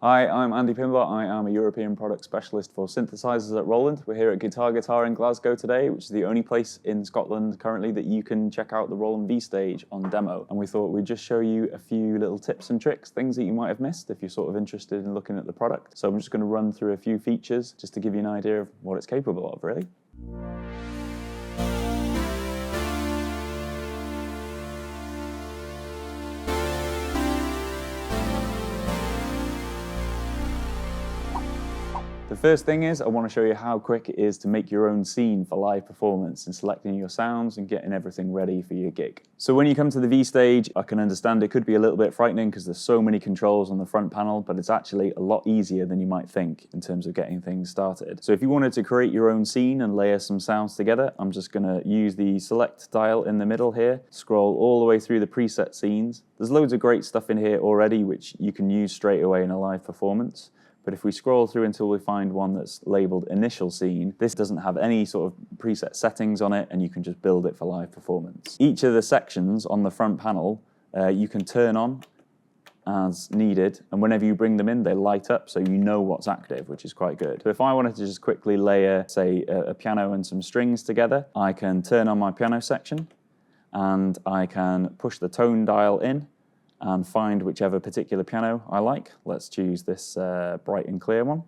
Hi, I'm Andy Pimblett. I am a European product specialist for synthesizers at Roland. We're here at Guitar in Glasgow today, which is the only place in Scotland currently that you can check out the Roland V-Stage on demo. And we thought we'd just show you a few little tips and tricks, things that you might have missed if you're sort of interested in looking at the product. So I'm just going to run through a few features just to give you an idea of what it's capable of, really. The first thing is I want to show you how quick it is to make your own scene for live performance and selecting your sounds and getting everything ready for your gig. So when you come to the V-Stage, I can understand it could be a little bit frightening because there's so many controls on the front panel, but it's actually a lot easier than you might think in terms of getting things started. So if you wanted to create your own scene and layer some sounds together, I'm just going to use the select dial in the middle here, scroll all the way through the preset scenes. There's loads of great stuff in here already which you can use straight away in a live performance. But if we scroll through until we find one that's labeled Initial Scene, this doesn't have any sort of preset settings on it and you can just build it for live performance. Each of the sections on the front panel you can turn on as needed, and whenever you bring them in they light up so you know what's active, which is quite good. So if I wanted to just quickly layer, say, a piano and some strings together, I can turn on my piano section and I can push the tone dial in and find whichever particular piano I like. Let's choose this bright and clear one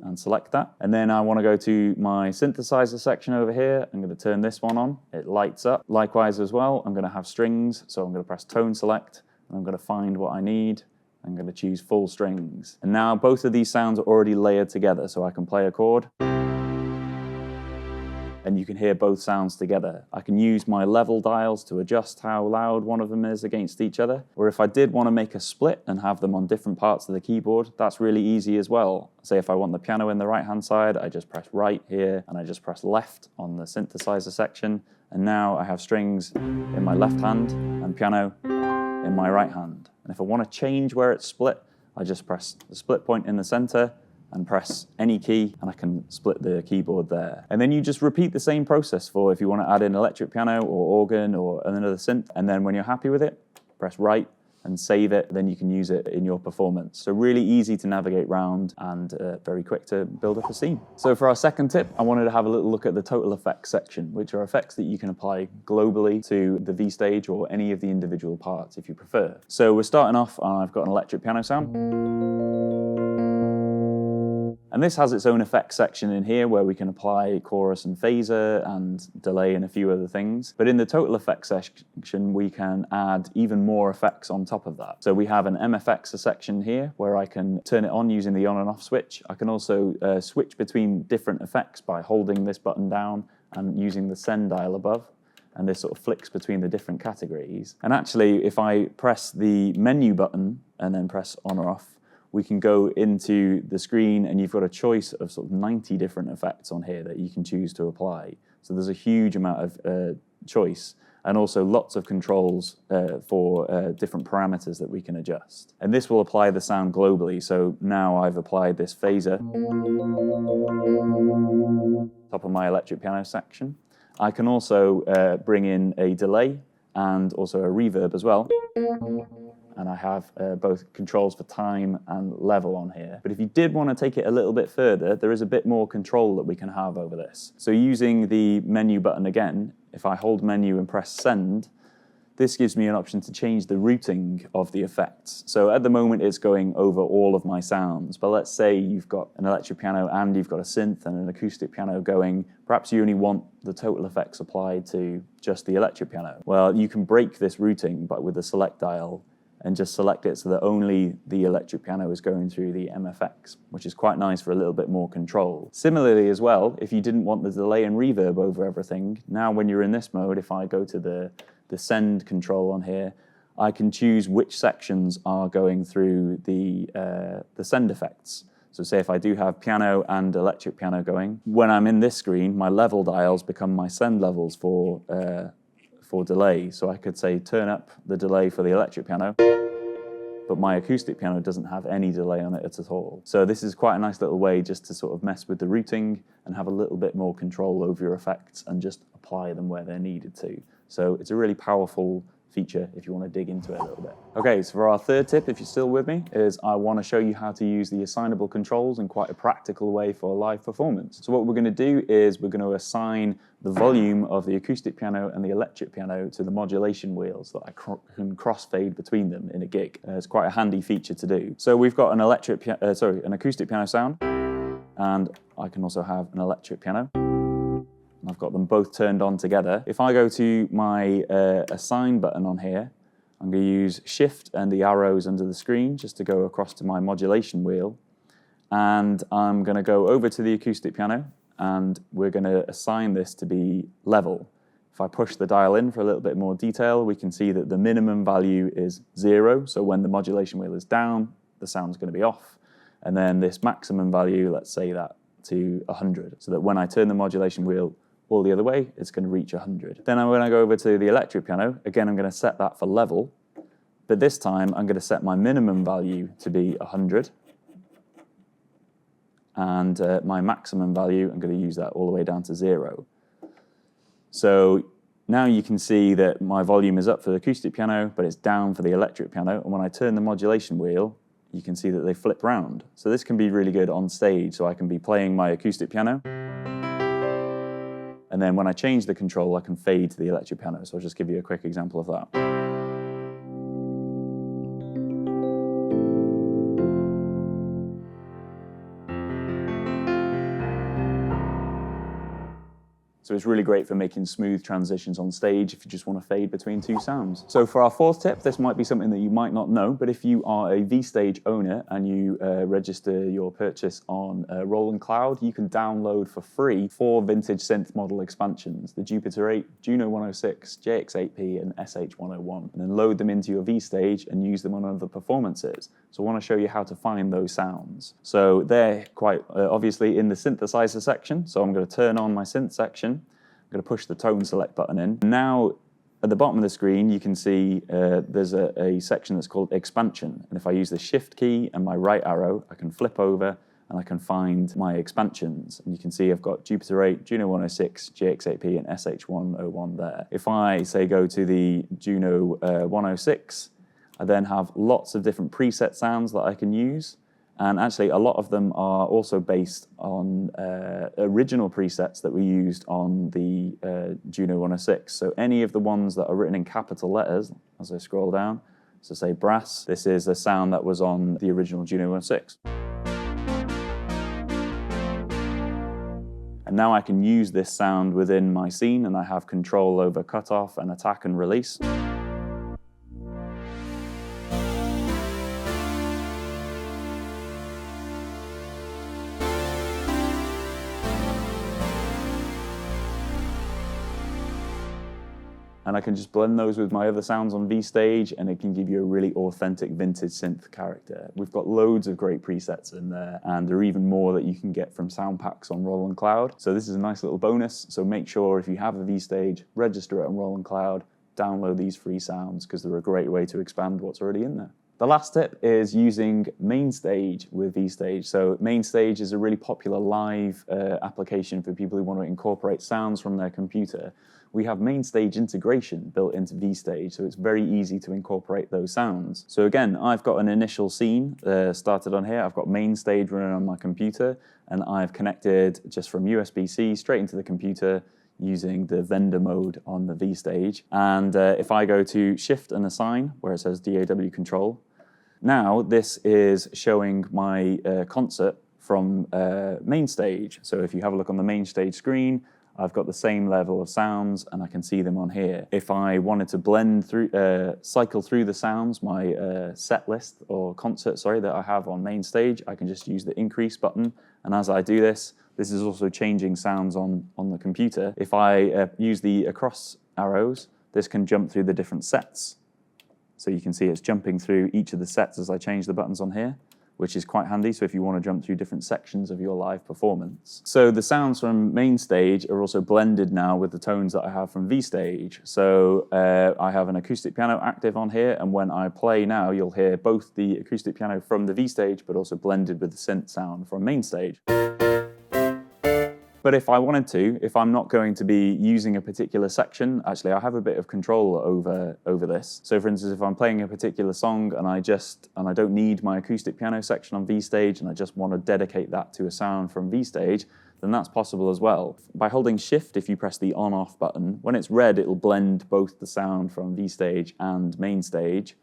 and select that. And then I want to go to my synthesizer section over here. I'm going to turn this one on. It lights up. Likewise as well, I'm going to have strings, so I'm going to press tone select and I'm going to find what I need. I'm going to choose full strings. And now both of these sounds are already layered together, so I can play a chord and you can hear both sounds together. I can use my level dials to adjust how loud one of them is against each other. Or if I did want to make a split and have them on different parts of the keyboard, that's really easy as well. Say if I want the piano in the right-hand side, I just press right here and I just press left on the synthesizer section. And now I have strings in my left hand and piano in my right hand. And if I want to change where it's split, I just press the split point in the center and press any key and I can split the keyboard there. And then you just repeat the same process for if you want to add in electric piano or organ or another synth. And then when you're happy with it, press right and save it, then you can use it in your performance. So really easy to navigate around and very quick to build up a scene. So for our second tip, I wanted to have a little look at the total effects section, which are effects that you can apply globally to the V-Stage or any of the individual parts if you prefer. So we're starting off, I've got an electric piano sound. And this has its own effects section in here where we can apply chorus and phaser and delay and a few other things. But in the total effects section, we can add even more effects on top of that. So we have an MFX section here where I can turn it on using the on and off switch. I can also switch between different effects by holding this button down and using the send dial above. And this sort of flicks between the different categories. And actually, if I press the menu button and then press on or off, we can go into the screen and you've got a choice of sort of 90 different effects on here that you can choose to apply. So there's a huge amount of choice and also lots of controls for different parameters that we can adjust. And this will apply the sound globally. So now I've applied this phaser top of my electric piano section. I can also bring in a delay and also a reverb as well. And I have both controls for time and level on here. But if you did want to take it a little bit further, there is a bit more control that we can have over this. So using the menu button again, if I hold menu and press send, this gives me an option to change the routing of the effects. So at the moment it's going over all of my sounds, but let's say you've got an electric piano and you've got a synth and an acoustic piano going. Perhaps you only want the total effects applied to just the electric piano. Well, you can break this routing but with the select dial and just select it so that only the electric piano is going through the MFX, which is quite nice for a little bit more control. Similarly as well, if you didn't want the delay and reverb over everything, now when you're in this mode, if I go to the send control on here, I can choose which sections are going through the send effects. So say if I do have piano and electric piano going, when I'm in this screen, my level dials become my send levels for delay. So I could say turn up the delay for the electric piano, but my acoustic piano doesn't have any delay on it at all. So this is quite a nice little way just to sort of mess with the routing and have a little bit more control over your effects and just apply them where they're needed to. So it's a really powerful feature if you want to dig into it a little bit. Okay, so for our third tip, if you're still with me, is I want to show you how to use the assignable controls in quite a practical way for live performance. So what we're going to do is we're going to assign the volume of the acoustic piano and the electric piano to the modulation wheels that I can crossfade between them in a gig. It's quite a handy feature to do. So we've got an an acoustic piano sound, and I can also have an electric piano. I've got them both turned on together. If I go to my assign button on here, I'm going to use Shift and the arrows under the screen just to go across to my modulation wheel. And I'm going to go over to the acoustic piano, and we're going to assign this to be level. If I push the dial in for a little bit more detail, we can see that the minimum value is 0. So when the modulation wheel is down, the sound's going to be off. And then this maximum value, let's say that to 100, so that when I turn the modulation wheel all the other way, it's going to reach 100. Then I'm going to go over to the electric piano. Again, I'm going to set that for level, but this time I'm going to set my minimum value to be 100, and my maximum value, I'm going to use that all the way down to 0. So now you can see that my volume is up for the acoustic piano, but it's down for the electric piano, and when I turn the modulation wheel, you can see that they flip round. So this can be really good on stage, so I can be playing my acoustic piano, and then when I change the control, I can fade to the electric piano. So I'll just give you a quick example of that. So it's really great for making smooth transitions on stage if you just want to fade between two sounds. So for our fourth tip, this might be something that you might not know, but if you are a VStage owner and you register your purchase on Roland Cloud, you can download for free 4 vintage synth model expansions, the Jupiter 8, Juno 106, JX8P, and SH101, and then load them into your VStage and use them on other performances. So I want to show you how to find those sounds. So they're quite obviously in the synthesizer section, so I'm going to turn on my synth section. I'm going to push the tone select button in. Now, at the bottom of the screen, you can see there's a section that's called expansion. And if I use the Shift key and my right arrow, I can flip over and I can find my expansions. And you can see I've got Jupiter 8, Juno 106, JX8P, and SH101 there. If I, say, go to the Juno 106, I then have lots of different preset sounds that I can use. And actually, a lot of them are also based on original presets that we used on the Juno 106. So any of the ones that are written in capital letters, as I scroll down, so say brass, this is a sound that was on the original Juno 106. And now I can use this sound within my scene, and I have control over cutoff and attack and release. And I can just blend those with my other sounds on VStage, and it can give you a really authentic vintage synth character. We've got loads of great presets in there, and there are even more that you can get from sound packs on Roland Cloud. So this is a nice little bonus. So make sure if you have a VStage, register it on Roland Cloud, download these free sounds, because they're a great way to expand what's already in there. The last tip is using MAINSTAGE with VStage. So MAINSTAGE is a really popular live application for people who want to incorporate sounds from their computer. We have MAINSTAGE integration built into VStage, so it's very easy to incorporate those sounds. So again, I've got an initial scene started on here. I've got MAINSTAGE running on my computer, and I've connected just from USB-C straight into the computer using the vendor mode on the VStage. And if I go to Shift and Assign, where it says DAW control, now this is showing my concert from MAINSTAGE. So if you have a look on the MAINSTAGE screen, I've got the same level of sounds, and I can see them on here. If I wanted to blend through, cycle through the sounds, my set list or concert, sorry, that I have on MAINSTAGE, I can just use the increase button. And as I do this, this is also changing sounds on the computer. If I use the across arrows, this can jump through the different sets. So you can see it's jumping through each of the sets as I change the buttons on here, which is quite handy, so if you want to jump through different sections of your live performance. So the sounds from MAINSTAGE are also blended now with the tones that I have from VStage. So I have an acoustic piano active on here, and when I play now, you'll hear both the acoustic piano from the VStage, but also blended with the synth sound from MAINSTAGE. But if I wanted to, if I'm not going to be using a particular section, actually I have a bit of control over this. So for instance, if I'm playing a particular song and I don't need my acoustic piano section on VStage and I just want to dedicate that to a sound from VStage, then that's possible as well. By holding Shift, if you press the on-off button, when it's red, it'll blend both the sound from VStage and MAINSTAGE.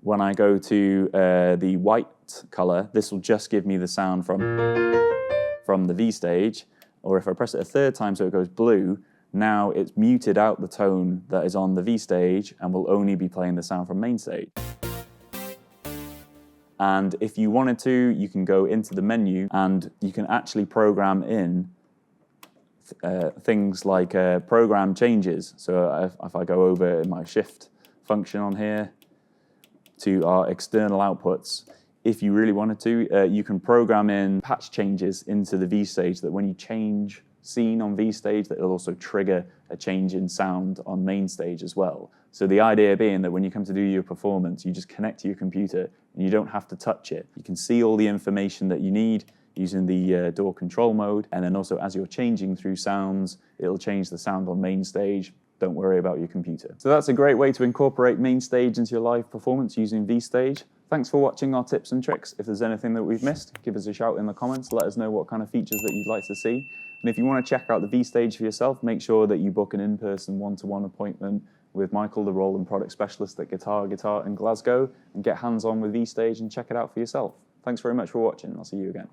When I go to the white color, this will just give me the sound from the VStage. Or if I press it a third time so it goes blue, now it's muted out the tone that is on the VStage and will only be playing the sound from MAINSTAGE. And if you wanted to, you can go into the menu and you can actually program in things like program changes. So if I go over in my Shift function on here to our external outputs, if you really wanted to, you can program in patch changes into the VStage that when you change scene on VStage, that it'll also trigger a change in sound on MAINSTAGE as well. So the idea being that when you come to do your performance, you just connect to your computer and you don't have to touch it. You can see all the information that you need using the DAW control mode, and then also as you're changing through sounds, it'll change the sound on MAINSTAGE. Don't worry about your computer. So that's a great way to incorporate MAINSTAGE into your live performance using VStage. Thanks for watching our tips and tricks. If there's anything that we've missed, give us a shout in the comments. Let us know what kind of features that you'd like to see. And if you want to check out the VStage for yourself, make sure that you book an in-person one-to-one appointment with Michael, the Roland product specialist at Guitar in Glasgow, and get hands-on with VStage and check it out for yourself. Thanks very much for watching. I'll see you again.